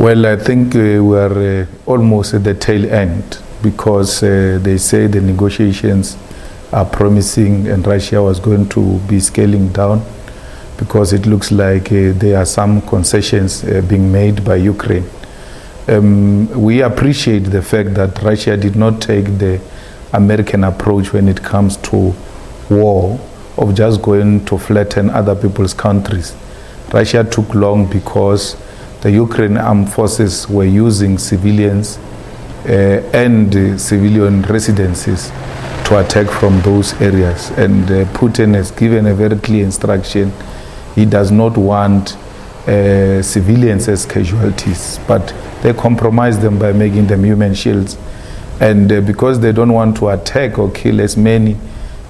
Well, I think we are almost at the tail end, because they say the negotiations are promising and Russia was going to be scaling down, because it looks like there are some concessions being made by Ukraine. We appreciate the fact that Russia did not take the American approach when it comes to war, of just going to flatten other people's countries. Russia took long because the Ukraine armed forces were using civilians and civilian residences to attack from those areas. And Putin has given a very clear instruction. He does not want civilians as casualties, but they compromise them by making them human shields. And because they don't want to attack or kill as many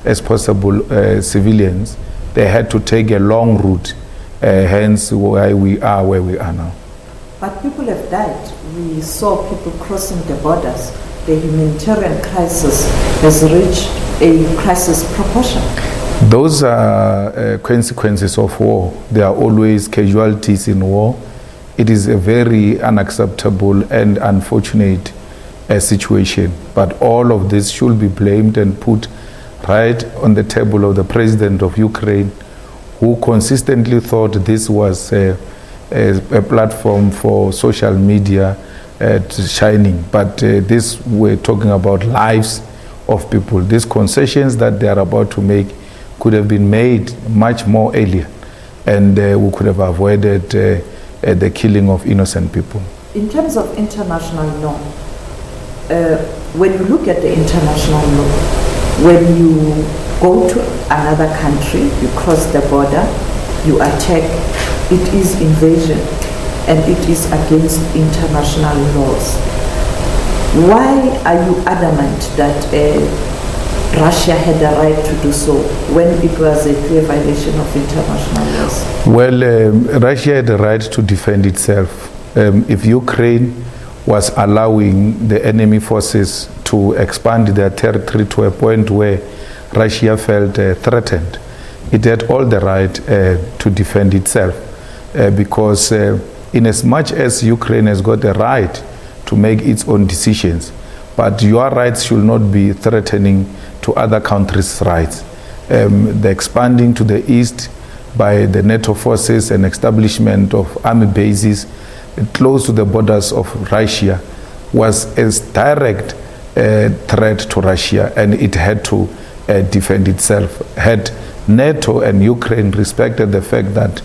as possible civilians, they had to take a long route, hence why we are where we are now. But people have died. We saw people crossing the borders. The humanitarian crisis has reached a crisis proportion. Those are consequences of war. There are always casualties in war. It is a very unacceptable and unfortunate situation. But all of this should be blamed and put right on the table of the president of Ukraine, who consistently thought this was a platform for social media shining. But this, we're talking about lives of people. These concessions that they are about to make could have been made much more earlier, and we could have avoided the killing of innocent people. In terms of international law, when you look at the international law, when you go to another country, you cross the border, you attack, it is invasion and it is against international laws. Why are you adamant that Russia had the right to do so when it was a clear violation of international laws? Well, Russia had the right to defend itself. If Ukraine was allowing the enemy forces to expand their territory to a point where Russia felt threatened, it had all the right to defend itself, because in as much as Ukraine has got the right to make its own decisions, but your rights should not be threatening to other countries' rights. The expanding to the east by the NATO forces and establishment of army bases close to the borders of Russia was a direct threat to Russia, and it had to defend itself. Had NATO and Ukraine respected the fact that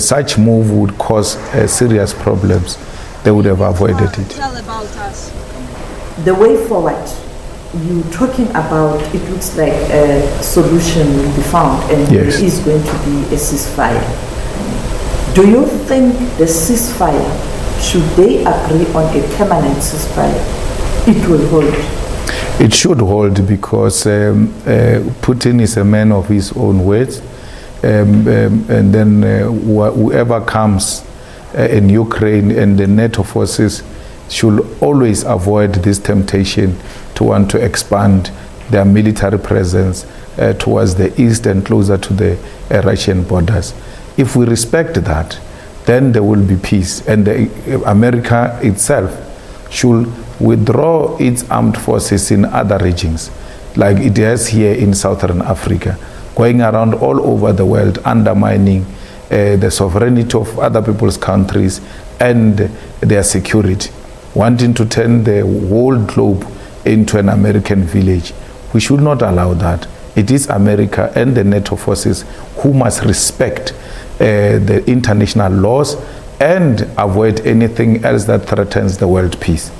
such move would cause serious problems, they would have avoided it. Tell about us. The way forward, you talking about, it looks like a solution will be found, and yes, it is going to be a ceasefire. Do you think the ceasefire, should they agree on a permanent ceasefire, it will hold? It should hold, because Putin is a man of his own words, and then whoever comes in Ukraine and the NATO forces should always avoid this temptation to want to expand their military presence towards the east and closer to the Russian borders. If we respect that, then there will be peace, and America itself should withdraw its armed forces in other regions, like it has here in Southern Africa, going around all over the world, undermining the sovereignty of other people's countries and their security, wanting to turn the whole globe into an American village. We should not allow that. It is America and the NATO forces who must respect the international laws and avoid anything else that threatens the world peace.